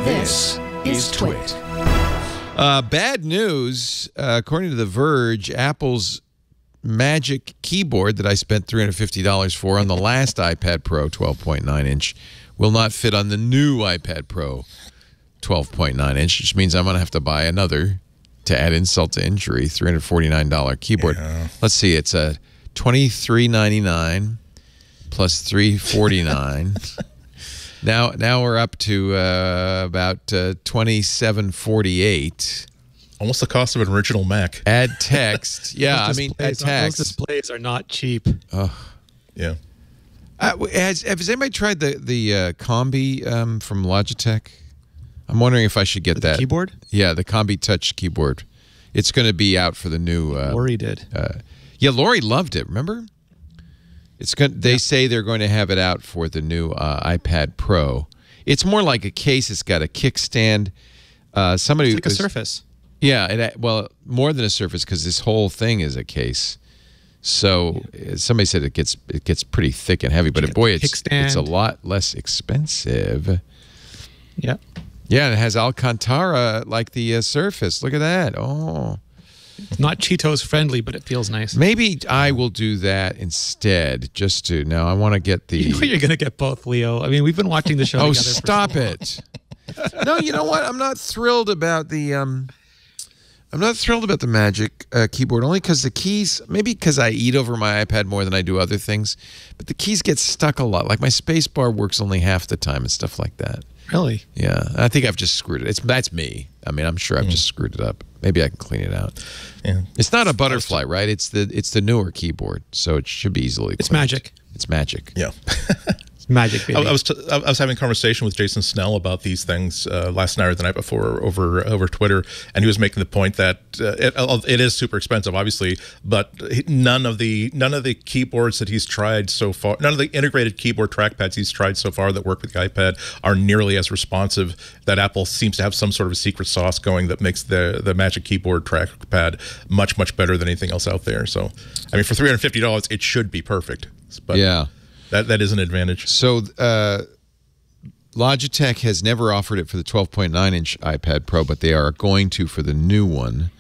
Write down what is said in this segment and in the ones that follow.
This is TWiT. Bad news. According to The Verge, Apple's Magic Keyboard that I spent $350 for on the last iPad Pro 12.9-inch will not fit on the new iPad Pro 12.9-inch, which means I'm going to have to buy another, to add insult to injury, $349 keyboard. Yeah. Let's see, it's a $23.99 plus $349. Now we're up to about $27.48. Almost the cost of an original Mac. Add text. Yeah, I mean, add Those text. displays are not cheap. Yeah. Has anybody tried the Combi from Logitech? I'm wondering if I should get that. Keyboard? Yeah, the Combi Touch keyboard. It's going to be out for the new... Lori did. Yeah, Lori loved it, remember? It's good. They say they're going to have it out for the new iPad Pro. It's more like a case. It's got a kickstand. It's like a Surface. Yeah, well, more than a Surface, because this whole thing is a case. So somebody said it gets pretty thick and heavy, but boy, it's a lot less expensive. Yeah. Yeah, and it has Alcantara like the Surface. Look at that. Oh. It's not Cheetos friendly, but it feels nice. Maybe I will do that instead, just to... Now, I want to get the... You know you're going to get both, Leo. I mean, we've been watching the show together. Stop it. No, you know what? I'm not thrilled about the... I'm not thrilled about the Magic keyboard, only because the keys... Maybe because I eat over my iPad more than I do other things, but the keys get stuck a lot. Like my space bar works only half the time and stuff like that. Really? Yeah, I think I've just screwed it. That's me. I mean, I'm sure I've just screwed it up. Maybe I can clean it out. Yeah. It's not a butterfly, right? It's the newer keyboard, so it should be easily cleaned. It's Magic. It's Magic. Yeah. It's Magic, baby. I was having a conversation with Jason Snell about these things last night or the night before over Twitter, and he was making the point that it is super expensive, obviously, but none of the keyboards that he's tried so far, none of the integrated keyboard trackpads he's tried so far that work with the iPad are nearly as responsive. That Apple seems to have some sort of a secret sauce going that makes the Magic Keyboard trackpad much better than anything else out there. So, I mean, for $350, it should be perfect. But yeah. That is an advantage. So Logitech has never offered it for the 12.9-inch iPad Pro, but they are going to for the new one,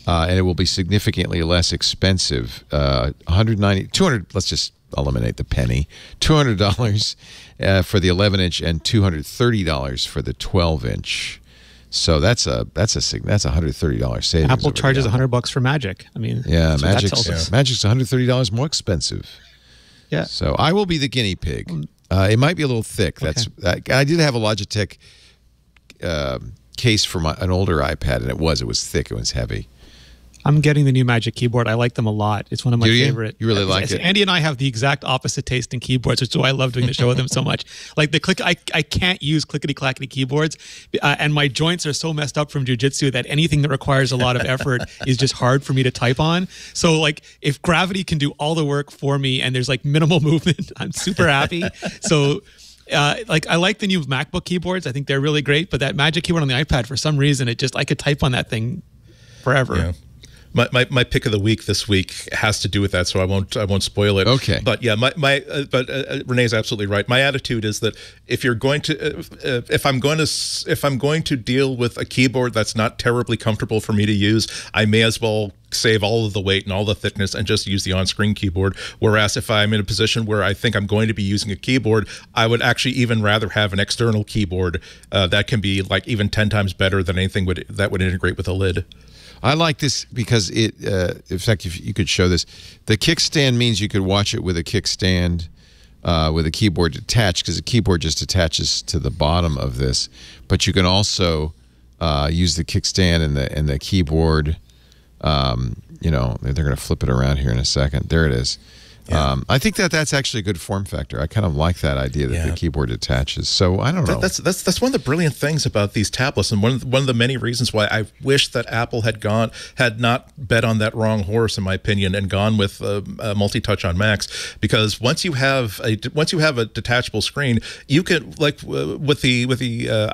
and it will be significantly less expensive. $200. Let's just eliminate the penny. $200 for the 11-inch and $230 for the 12-inch. So that's a $130 savings. Apple charges $100 for Magic. I mean, yeah, Magic's $130 more expensive. Yeah. So I will be the guinea pig. It might be a little thick. Okay. I did have a Logitech case for an older iPad, and it was thick. It was heavy. I'm getting the new Magic Keyboard. I like them a lot. It's one of my favorite. You really like it? Andy and I have the exact opposite taste in keyboards, which is why I love doing the show with him so much. Like I can't use clickety-clackety keyboards, and my joints are so messed up from jiu-jitsu that anything that requires a lot of effort is just hard for me to type on. So like if Gravity can do all the work for me and there's like minimal movement, I'm super happy. So like I like the new MacBook keyboards. I think they're really great, but that Magic Keyboard on the iPad, for some reason, I could type on that thing forever. Yeah. My pick of the week this week has to do with that, so I won't spoil it. Okay. But yeah, but Renee's absolutely right. My attitude is that if you're going to if I'm going to deal with a keyboard that's not terribly comfortable for me to use, I may as well save all of the weight and all the thickness and just use the on-screen keyboard. Whereas if I'm in a position where I think I'm going to be using a keyboard, I would actually even rather have an external keyboard that can be like even 10 times better than anything that would integrate with a lid. I like this because it, in fact, if you could show this, the kickstand means you could watch it with a kickstand with a keyboard attached, because the keyboard just attaches to the bottom of this. But you can also use the kickstand and the keyboard. You know, they're going to flip it around here in a second. There it is. Yeah. I think that's actually a good form factor. I kind of like that idea that the keyboard attaches. So I don't know. That's one of the brilliant things about these tablets, and one of the many reasons why I wish that Apple had not bet on that wrong horse, in my opinion, and gone with multi-touch on Macs. Because once you have a detachable screen, you can, like with the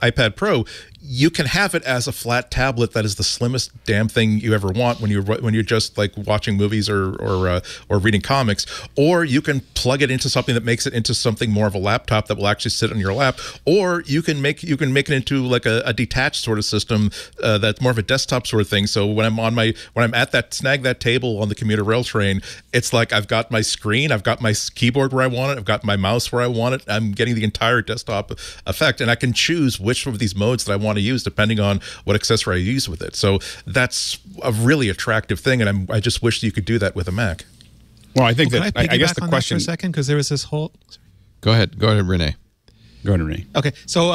iPad Pro, you can have it as a flat tablet that is the slimmest damn thing you ever want when you're just like watching movies or reading comics, or you can plug it into something that makes it into something more of a laptop that will actually sit on your lap, or you can make it into like a detached sort of system that's more of a desktop sort of thing. So when I'm at that table on the commuter rail train, it's like I've got my screen, I've got my keyboard where I want it, I've got my mouse where I want it. I'm getting the entire desktop effect, and I can choose which of these modes that I want to use depending on what accessory I use with it. So that's a really attractive thing, and I just wish you could do that with a Mac. Well, I think Can that I I guess the piggyback on question. that for a second, because there was this whole. Go ahead, Rene. Go ahead, Rene. Okay, so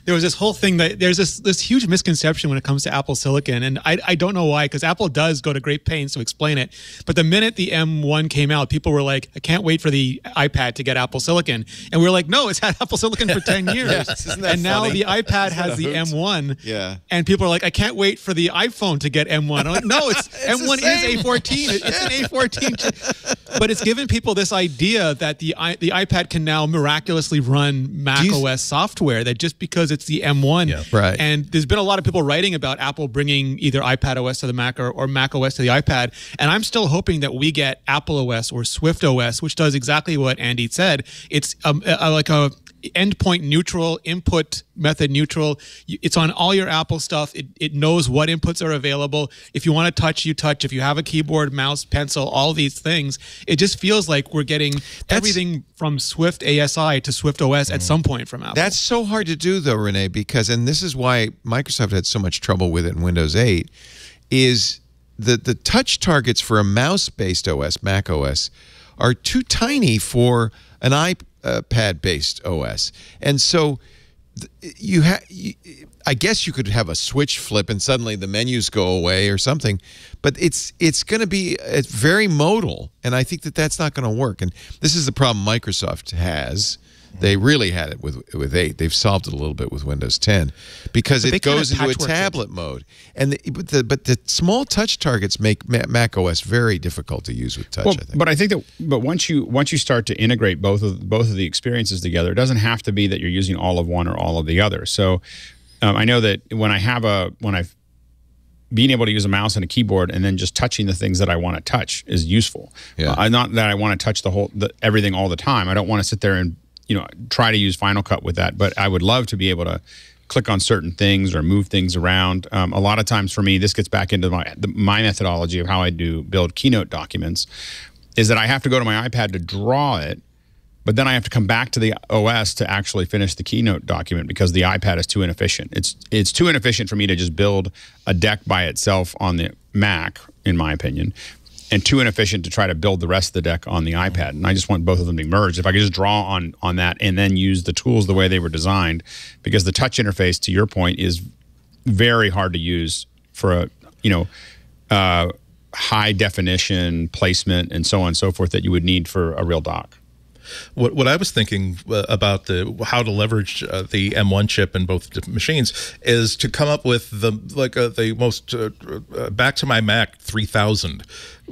there was this whole thing that there's this huge misconception when it comes to Apple Silicon, and I don't know why, because Apple does go to great pains to explain it. But the minute the M1 came out, people were like, "I can't wait for the iPad to get Apple Silicon," and we were like, "No, it's had Apple Silicon for 10 years." Yes, isn't that and now funny? the iPad has the M1. Yeah. And people are like, "I can't wait for the iPhone to get M1." I'm like, "No, it's M1 is A14. It's an A14." But it's given people this idea that the iPad can now miraculously run macOS software, that just because it's the M1. Yeah. Right. And there's been a lot of people writing about Apple bringing either iPadOS to the Mac or macOS to the iPad. And I'm still hoping that we get AppleOS or SwiftOS, which does exactly what Andy said. It's like a endpoint neutral, input method neutral. It's on all your Apple stuff. It knows what inputs are available. If you want to touch, you touch. If you have a keyboard, mouse, pencil, all these things, it just feels like we're getting everything from Swift ASI to Swift OS at some point from Apple. That's so hard to do, though, Rene, because, and this is why Microsoft had so much trouble with it in Windows 8, is the touch targets for a mouse-based OS, Mac OS, are too tiny for an iPad-based OS. And so I guess you could have a switch flip and suddenly the menus go away or something, but it's going to be very modal, and I think that that's not going to work. And this is the problem Microsoft has. They really had it with 8. They've solved it a little bit with Windows 10 because it goes into a tablet mode. And but the small touch targets make Mac OS very difficult to use with touch. Well, I think. But I think that once you start to integrate both of the experiences together, it doesn't have to be that you're using all of one or all of the other. So I know that when I've being able to use a mouse and a keyboard and then just touching the things that I want to touch is useful. Yeah. Not that I want to touch everything all the time. I don't want to sit there and try to use Final Cut with that, but I would love to be able to click on certain things or move things around. A lot of times for me, this gets back into my methodology of how I build Keynote documents, is that I have to go to my iPad to draw it, but then I have to come back to the OS to actually finish the Keynote document because the iPad is too inefficient. It's too inefficient for me to just build a deck by itself on the Mac, in my opinion, and too inefficient to try to build the rest of the deck on the iPad. And I just want both of them to be merged. If I could just draw on that and then use the tools the way they were designed, because the touch interface, to your point, is very hard to use for a high definition placement and so on and so forth that you would need for a real dock. What I was thinking about how to leverage the M1 chip in both machines is to come up with the most back to my Mac 3000,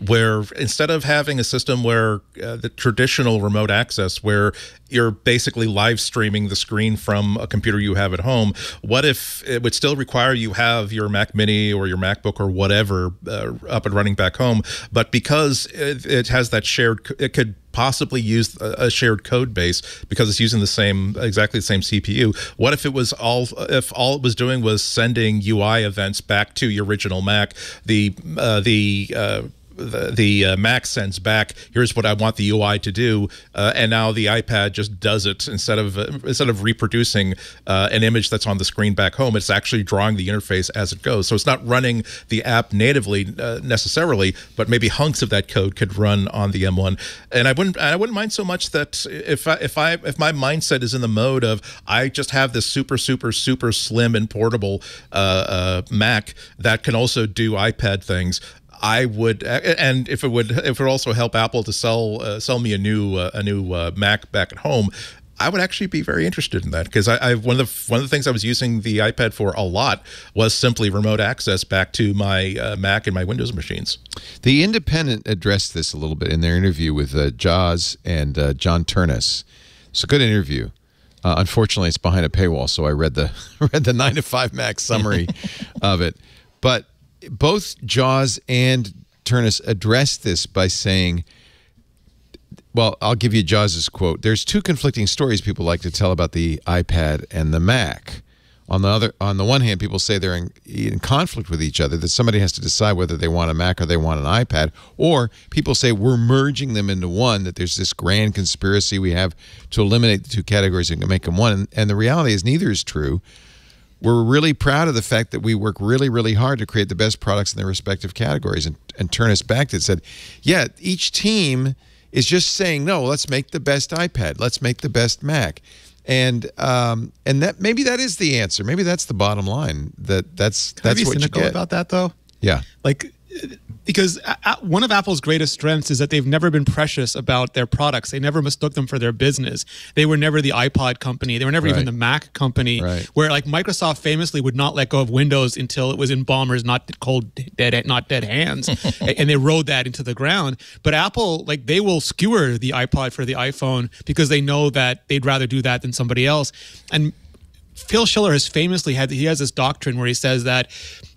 where instead of having a system where the traditional remote access where you're basically live streaming the screen from a computer you have at home, what if it would still require you have your Mac Mini or your MacBook or whatever up and running back home, but because it has that shared, it could possibly use a shared code base because it's using exactly the same CPU. What if all it was doing was sending UI events back to your original Mac? The Mac sends back, here's what I want the UI to do, and now the iPad just does it instead of reproducing an image that's on the screen back home. It's actually drawing the interface as it goes. So it's not running the app natively necessarily, but maybe hunks of that code could run on the M1. And I wouldn't mind so much that if my mindset is in the mode of I just have this super slim and portable Mac that can also do iPad things, I would, and if it would also help Apple to sell me a new Mac back at home, I would actually be very interested in that, because one of the things I was using the iPad for a lot was simply remote access back to my Mac and my Windows machines. The Independent addressed this a little bit in their interview with Jaws and John Turnus. It's a good interview. Unfortunately, it's behind a paywall, so I read the 9 to 5 Mac summary of it. But both Jaws and Turnus addressed this by saying, well, I'll give you Jaws's quote. There's two conflicting stories people like to tell about the iPad and the Mac. On the one hand, people say they're in conflict with each other, that somebody has to decide whether they want a Mac or they want an iPad. Or people say we're merging them into one, that there's this grand conspiracy we have to eliminate the two categories and make them one. And the reality is neither is true. We're really proud of the fact that we work really, really hard to create the best products in their respective categories. And Turnus backed it, said, yeah, each team is just saying, no, let's make the best iPad. Let's make the best Mac. And that maybe that is the answer. Maybe that's the bottom line. That's what you get about that, though. Yeah, like because one of Apple's greatest strengths is that they've never been precious about their products. They never mistook them for their business. They were never the iPod company. They were never even the Mac company. Right. Where like Microsoft famously would not let go of Windows until it was in bombers, not dead hands, and they rode that into the ground. But Apple, like, they will skewer the iPod for the iPhone because they know that they'd rather do that than somebody else. And Phil Schiller has famously he has this doctrine where he says that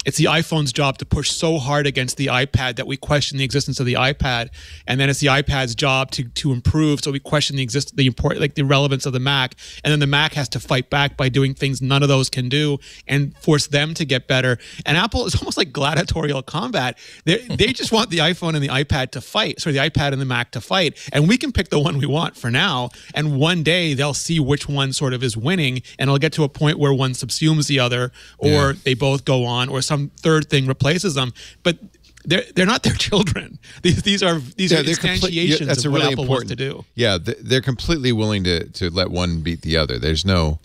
it's the iPhone's job to push so hard against the iPad that we question the existence of the iPad, and then it's the iPad's job to improve, so we question the relevance of the Mac, and then the Mac has to fight back by doing things none of those can do and force them to get better. And Apple is almost like gladiatorial combat. They just want the iPhone and the iPad to fight, sorry, the iPad and the Mac to fight, and we can pick the one we want for now, and one day they'll see which one sort of is winning, and it'll get to a point where one subsumes the other, or they both go on, or some third thing replaces them. But they're not their children. These are instantiations of what Apple wants to do. Yeah, they're completely willing to let one beat the other. There's no,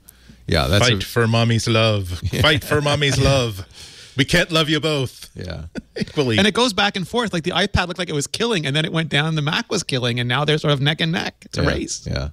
that's fight for mommy's love. Yeah. Fight for mommy's love. We can't love you both. Yeah, equally. And it goes back and forth. Like the iPad looked like it was killing, and then it went down. And the Mac was killing, and now they're sort of neck and neck. It's a race. Yeah.